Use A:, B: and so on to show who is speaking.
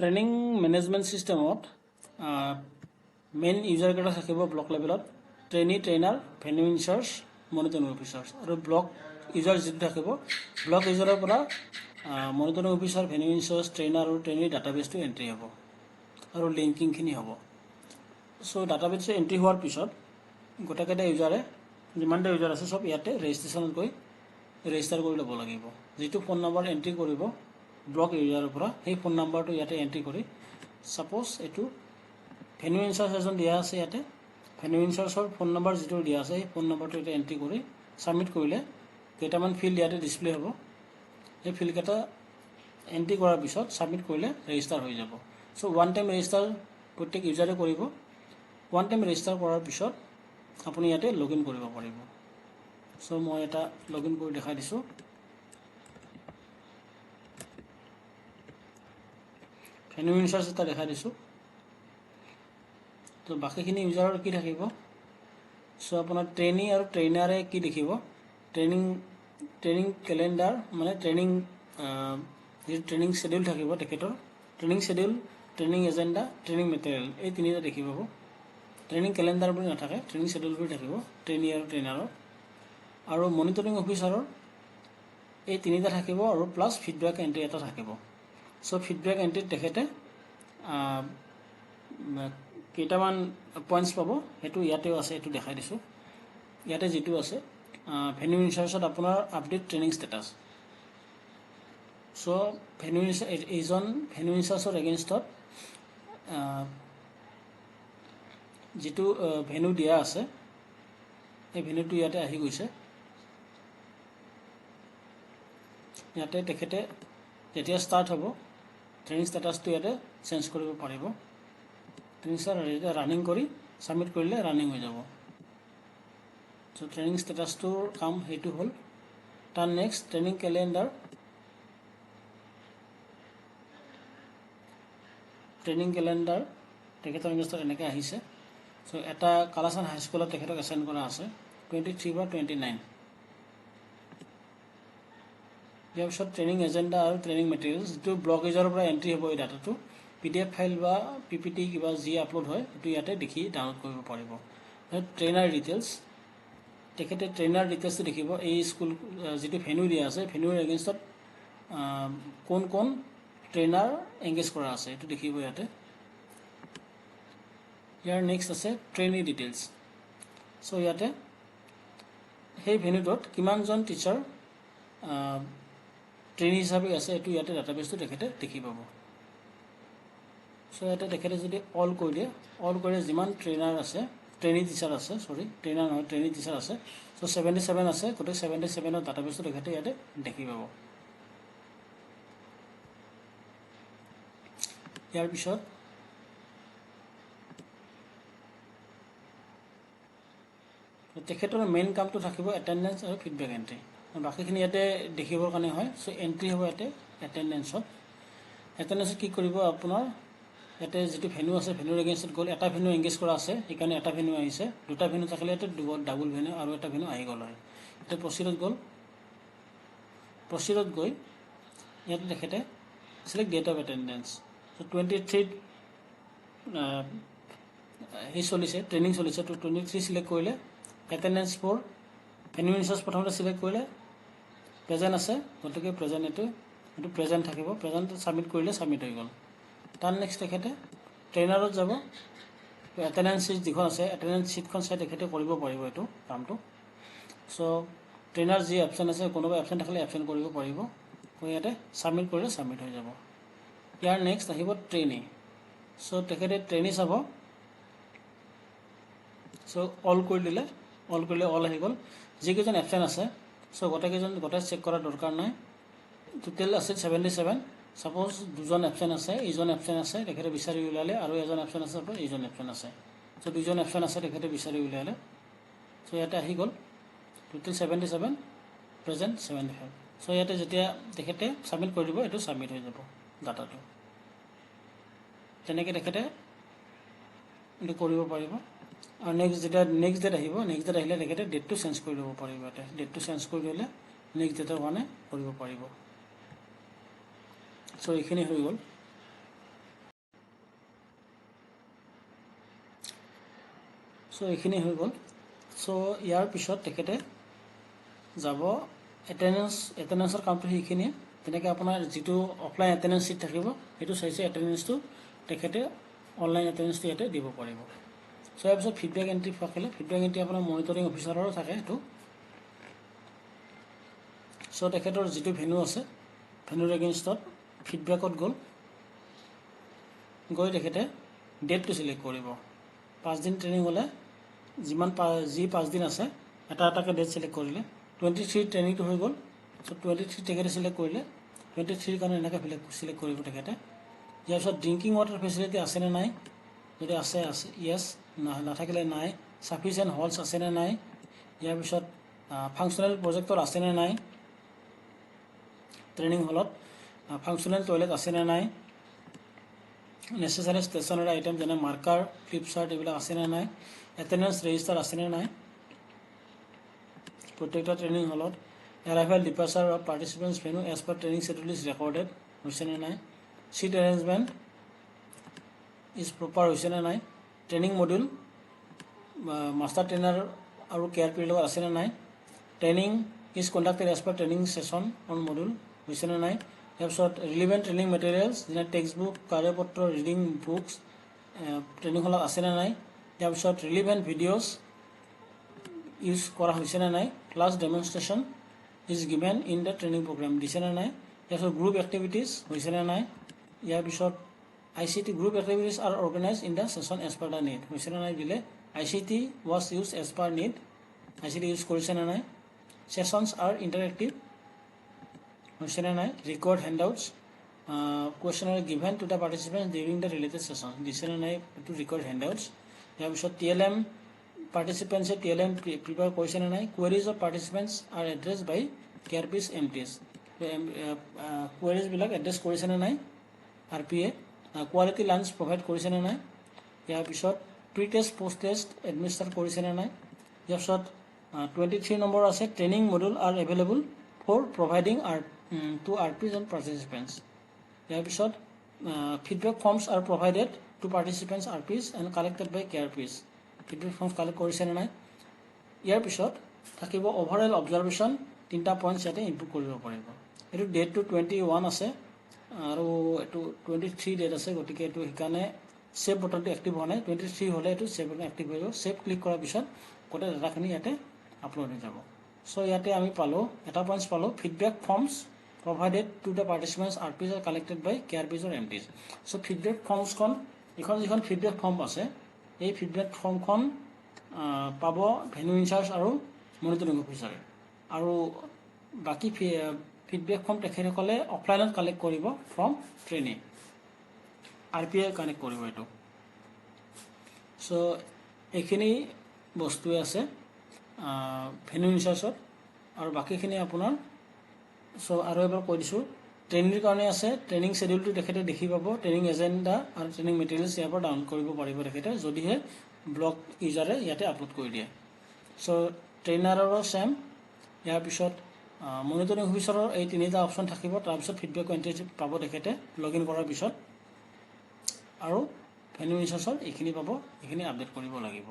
A: Training management ছিষ্টেমত main ইউজাৰকেইটা থাকিব ব্লক লেভেলত trainee trainer venue in charge monitoring officers আৰু ব্লক ইউজাৰ যিটো থাকিব ব্লক ইউজাৰৰ পৰা monitoring officer venue in charge trainer আৰু ট্ৰেইনিৰ ডাটাবেছটো এণ্ট্ৰি হ'ব আৰু লিংকিংখিনি হ'ব। চ' ডাটাবেছটো এণ্ট্ৰি হোৱাৰ পিছত গোটেইকেইটা ইউজাৰে যিমানটা ইউজাৰ আছে চব ইয়াতে ৰেজিষ্ট্ৰেশ্যনত গৈ ৰেজিষ্টাৰ কৰি ল'ব লাগিব। যিটো ফোন নম্বৰ এণ্ট্ৰি কৰিব ব্লক ইউজাৰৰ পৰা সেই ফোন নম্বৰটো ইয়াতে এণ্ট্ৰি কৰি ছাপ'জ এইটো ভেন্যু ইনচাৰ্জ এজন দিয়া আছে ইয়াতে ভেন্যু ইনচাৰ্জৰ ফোন নম্বৰ যিটো দিয়া আছে সেই ফোন নম্বৰটো ইয়াতে এণ্ট্ৰি কৰি ছাবমিট কৰিলে কেইটামান ফিল্ড ইয়াতে ডিছপ্লে হ'ব। সেই ফিল্ডকেইটা এণ্ট্ৰি কৰাৰ পিছত ছাবমিট কৰিলে ৰেজিষ্টাৰ হৈ যাব। চ' ওৱান টাইম ৰেজিষ্টাৰ প্ৰত্যেক ইউজাৰে কৰিব। ওৱান টাইম ৰেজিষ্টাৰ কৰাৰ পিছত আপুনি ইয়াতে লগ ইন কৰিব পাৰিব। চ' মই এটা লগ ইন কৰি দেখাই দিছোঁ। ভেন্যু ইনচাৰ্জ এটা দেখাই দিছোঁ। তো বাকীখিনি ইউজাৰৰ কি থাকিব চ' আপোনাৰ ট্ৰেইনি আৰু ট্ৰেইনাৰে কি দেখিব ট্ৰেইনিং কেলেণ্ডাৰ মানে যিটো ট্ৰেইনিং শ্বেডিউল থাকিব তেখেতৰ training schedule training agenda training material এই তিনিটা দেখি পাব। ট্ৰেইনিং কেলেণ্ডাৰ বুলি নাথাকে ট্ৰেইনিং শ্বেডিউল বুলি থাকিব ট্ৰেইনি আৰু ট্ৰেইনাৰৰ আৰু মনিটৰিং অফিচাৰৰ এই তিনিটা থাকিব আৰু প্লাছ ফিডবেক এণ্ট্ৰি এটা থাকিব। চ' ফিডবেক এণ্ট্ৰিত তেখেতে কেইটামান পইণ্টছ পাব সেইটো ইয়াতেও আছে এইটো দেখাই দিছোঁ। ইয়াতে যিটো আছে ভেন্যু ইনচাৰ্জত আপোনাৰ আপডেট ট্ৰেইনিং ষ্টেটাছ। চ' এইজন ভেন্যু ইনচাৰ্জৰ এগেইনষ্টত যিটো ভেন্যু দিয়া আছে সেই ভেন্যুটো ইয়াতে আহি গৈছে। ইয়াতে তেখেতে যেতিয়া ষ্টাৰ্ট হ'ব ট্ৰেইনিং ষ্টেটাছটো ইয়াতে চেঞ্জ কৰিব পাৰিব। ট্ৰেইনিং ষ্টেটাছ ৰানিং কৰি ছাবমিট কৰিলে ৰানিং হৈ যাব। চ' ট্ৰেইনিং ষ্টেটাছটোৰ কাম সেইটো হ'ল। তাৰ নেক্সট ট্ৰেইনিং কেলেণ্ডাৰ তেখেতৰ এগেইনষ্টত এনেকৈ আহিছে। চ' এটা কালাচান হাইস্কুলত তেখেতক এছাইন কৰা আছে 23 বা 29। ইয়াৰ পিছত ট্ৰেইনিং এজেণ্ডা আৰু ট্ৰেইনিং মেটেৰিয়েলছ যিটো ব্লক ইউজাৰৰ পৰা এণ্ট্ৰি হ'ব এই ডাটাটো PDF ফাইল বা PPT কিবা যি আপলোড হয় সেইটো ইয়াতে দেখি ডাউনলোড কৰিব পাৰিব। ট্ৰেইনাৰ ডিটেইলছ তেখেতে ট্ৰেইনাৰ ডিটেইলছটো দেখিব। এই স্কুল যিটো ভেন্যু দিয়া আছে ভেন্যুৰ এগেইনষ্টত কোন কোন ট্ৰেইনাৰ এংগেজ কৰা আছে এইটো দেখিব ইয়াতে। ইয়াৰ নেক্সট আছে ট্ৰেইনি ডিটেইলছ। চ' ইয়াতে সেই ভেন্যুটোত কিমানজন টিচাৰ ট্ৰেইনি হিচাপে আছে এইটো ইয়াতে ডাটাবেছটো তেখেতে দেখি পাব। চ' ইয়াতে তেখেতে যদি অল কৰি দিয়ে অল কৰিলে যিমান ট্ৰেইনি টিচাৰ আছে ট্ৰেইনাৰ নহয় ট্ৰেইনি টিচাৰ আছে চ' 77 আছে গোটেই 77ৰ ডাটাবেছটো তেখেতে ইয়াতে দেখি পাব। ইয়াৰ পিছত তেখেতৰ মেইন কামটো থাকিব এটেণ্ডেঞ্চ আৰু ফিডবেক এণ্ট্ৰি। বাকীখিনি ইয়াতে দেখিবৰ কাৰণে হয়। চ' এণ্ট্ৰি হ'ব ইয়াতে এটেণ্ডেঞ্চত কি কৰিব আপোনাৰ ইয়াতে যিটো ভেন্যু আছে ভেন্যুৰ এগেইনষ্টত গ'ল এটা ভেন্যু এংগেজ কৰা আছে সেইকাৰণে এটা ভেন্যু আহিছে। দুটা ভেন্যু থাকিলে ইয়াতে ডাবল ভেন্যু আৰু এটা ভেন্যু আহি গ'ল হয়। এতিয়া প্ৰচিডত গৈ ইয়াতে তেখেতে select date of attendance. So' 23 training চলিছে তো 23 চিলেক্ট কৰিলে এটেণ্ডেঞ্চ ফৰ ভেন্যু ইনচাৰ্জ প্ৰথমতে চিলেক্ট কৰিলে প্ৰেজেণ্ট আছে গতিকে প্ৰেজেণ্ট এইটো প্ৰেজেণ্ট থাকিব। প্ৰেজেণ্ট ছাবমিট কৰিলে ছাবমিট হৈ গ'ল। তাৰ নেক্সট তেখেতে ট্ৰেইনাৰত যাব এটেণ্ডেঞ্চ ছিট যিখন আছে এটেণ্ডেঞ্চ ছিটখন চাই তেখেতে কৰিব পাৰিব এইটো কামটো। চ' ট্ৰেইনাৰ যি এবচেণ্ট আছে কোনোবা এবচেণ্ট থাকিলে এবচেণ্ট কৰিব পাৰিব। ইয়াতে ছাবমিট কৰিলে ছাবমিট হৈ যাব। ইয়াৰ নেক্সট আহিব ট্ৰেইনি। চ' তেখেতে ট্ৰেইনি চাব। চ' অল কৰিলে অল আহি গ'ল। যিকেইজন এবচেণ্ট আছে চ' গোটেই চেক কৰাৰ দৰকাৰ নাই। টোটেল আছে 77। ছাপ'জ দুজন এবচেণ্ট আছে এইজন এবচেণ্ট আছে তেখেতে বিচাৰি উলিয়ালে আৰু এজন এবচেণ্ট আছে এইজন এবচেণ্ট আছে। চ' দুজন এবচেণ্ট আছে তেখেতে বিচাৰি উলিয়ালে। চ' ইয়াতে আহি গ'ল টোটেল 77 প্ৰেজেণ্ট 75। চ' ইয়াতে যেতিয়া তেখেতে ছাবমিট কৰি দিব এইটো ছাবমিট হৈ যাব ডাটাটো। তেনেকৈ তেখেতে এইটো কৰিব পাৰিব। আৰু নেক্সট ডেট আহিলে তেখেতে ডেটটো চেঞ্জ কৰি ল'ব পাৰিব। ইয়াতে ডেটটো চেঞ্জ কৰি দিলে নেক্সট ডেটৰ কাৰণে কৰিব পাৰিব। চ' এইখিনি হৈ গ'ল। চ' এইখিনি হৈ গ'ল। চ' ইয়াৰ পিছত তেখেতে যাব এটেণ্ডেঞ্চৰ কামটো সেইখিনিয়ে। তেনেকৈ আপোনাৰ যিটো অফলাইন এটেণ্ডেঞ্চ শ্বীট থাকিব সেইটো চাইছে এটেণ্ডেঞ্চটো তেখেতে অনলাইন এটেণ্ডেঞ্চটো ইয়াতে দিব পাৰিব। চ' ইয়াৰ পিছত ফিডবেক এণ্ট্ৰি থাকিলে ফিডবেক এণ্ট্ৰি আপোনাৰ মনিটৰিং অফিচাৰৰো থাকে সেইটো। চ' তেখেতৰ যিটো ভেনু আছে ভেনুৰ এগেইনষ্টত ফিডবেকত গৈ তেখেতে ডেটটো চিলেক্ট কৰিব। 5 দিন ট্ৰেইনিং হ'লে যি 5 দিন আছে এটা এটাকৈ ডেট চিলেক্ট কৰিলে 23 ট্ৰেইনিংটো হৈ গ'ল। চ' 23 তেখেতে চিলেক্ট কৰিলে 23 কাৰণে এনেকৈ চিলেক্ট কৰিব তেখেতে। ইয়াৰ পিছত ড্ৰিংকিং ৱাটাৰ ফেচিলিটি আছেনে নাই, যদি আছে য়েছ, নাথাকিলে নাই। ছাফিচিয়েণ্ট হলছ আছেনে নাই। ইয়াৰ পিছত ফাংচনেল প্ৰজেক্টৰ আছেনে নাই, ট্ৰেইনিং হলত ফাংচনেল টয়লেট আছেনে নাই, নেচেচাৰী ষ্টেচনাৰী আইটেম যেনে মাৰ্কাৰ ফ্লিপ চাৰ্ট এইবিলাক আছেনে নাই, এটেণ্ডেঞ্চ ৰেজিষ্টাৰ আছেনে নাই প্ৰত্যেকটা ট্ৰেইনিং হলত, arrival departure of participants venue as per training schedule is recorded হৈছেনে নাই, ছিট এৰেঞ্জমেণ্ট ইজ প্ৰপাৰ হৈছেনে নাই, ট্ৰেইনিং মডিউল মাষ্টাৰ ট্ৰেইনাৰ আৰু কেয়াৰ পিৰ লগত আছেনে নাই, training is conducted as per training session on module হৈছেনে নাই। তাৰপিছত ৰিলিভেণ্ট ট্ৰেইনিং মেটেৰিয়েলছ যেনে টেক্সট বুক কাৰ্যপত্ৰ ৰিডিং বুকছ ট্ৰেইনিং হলত আছেনে নাই। তাৰপিছত ৰিলিভেণ্ট ভিডিঅ'ছ ইউজ কৰা হৈছেনে নাই, class demonstration is given in the training program দিছেনে নাই। তাৰপিছত গ্ৰুপ এক্টিভিটিজ হৈছেনে নাই। ইয়াৰ পিছত ICT group activities are organise in the session as per the need হৈছেনে নাই দিলে। ICT was use as per need, ICT use কৰিছেনে নাই। ছেশ্যনছ আৰ ইণ্টাৰেক্টিভ হৈছেনে নাই। Record handouts questionnaire given to the participants during the related session দিছেনে নাই এইটো ৰিকৰ্ড হেণ্ডআউটছ। তাৰপিছত TLM পাৰ্টিচিপেণ্টছে TLM প্ৰিপেয়াৰ কৰিছেনে নাই। Queries of participants are address by KRPছ MTs কুৱেৰিজবিলাক এড্ৰেছ কৰিছেনে নাই RPA। কোৱালিটি লাঞ্চ প্ৰভাইড কৰিছেনে নাই। ইয়াৰ পিছত pre test post test administer কৰিছেনে নাই। ইয়াৰ পিছত 23 নম্বৰ আছে training module are available for providing to RPs and participants. ইয়াৰ পিছত feedback forms are provided to participants RPs and collected by KRPs feedback forms collect কৰিছেনে নাই। ইয়াৰ পিছত থাকিব অভাৰঅল অবজাৰ্ভেশ্যন 3টা পইণ্টছ ইয়াতে ইনপুট কৰিব পাৰিব। এইটো ডেটটো 21 আছে আৰু এইটো 23 ডেট আছে, গতিকে এইটো সেইকাৰণে ছেভ বটনটো এক্টিভ হোৱা নাই। 23 হ'লে এইটো ছেভ বটন এক্টিভ হৈ যাব। ছেভ ক্লিক কৰাৰ পিছত গোটেই ডাটাখিনি ইয়াতে আপলোড হৈ যাব। চ' ইয়াতে আমি পালোঁ এটা পইণ্টছ পালোঁ feedback forms provided to the participants RPs are collected by KRPs or MTs। So' feedback ফৰ্মছখন যিখন ফিডবেক ফৰ্ম আছে এই ফিডবেক ফৰ্মখন পাব ভেনু ইনচাৰ্জ আৰু মনিটৰিং অফিচাৰে। আৰু বাকী ফিডবেক ফৰ্ম তেখেতসকলে অফলাইনত কালেক্ট কৰিব ফ্ৰম ট্ৰেইনিং RPA কানেক্ট কৰিব এইটো। চ' এইখিনি বস্তুৱে আছে ভেনু ইনচাৰ্জত আৰু বাকীখিনি আপোনাৰ। চ' আৰু এবাৰ কৈ দিছোঁ ট্ৰেইনিংৰ কাৰণে আছে ট্ৰেইনিং শ্বেডিউলটো তেখেতে দেখি পাব, ট্ৰেইনিং এজেণ্ডা আৰু ট্ৰেইনিং মেটেৰিয়েলছ ইয়াৰ পৰা ডাউনলোড কৰিব পাৰিব তেখেতে যদিহে ব্লগ ইউজাৰে ইয়াতে আপলোড কৰি দিয়ে। চ' ট্ৰেইনাৰৰো ছেম। ইয়াৰ পিছত মনিটৰিং অফিচাৰৰ এই 3টা অপশ্যন থাকিব। তাৰপিছত ফিডবেক এণ্ট্ৰি পাব তেখেতে লগ ইন কৰাৰ পিছত, আৰু ভেনু ইনচাৰ্জৰ এইখিনি পাব, এইখিনি আপডেট কৰিব লাগিব।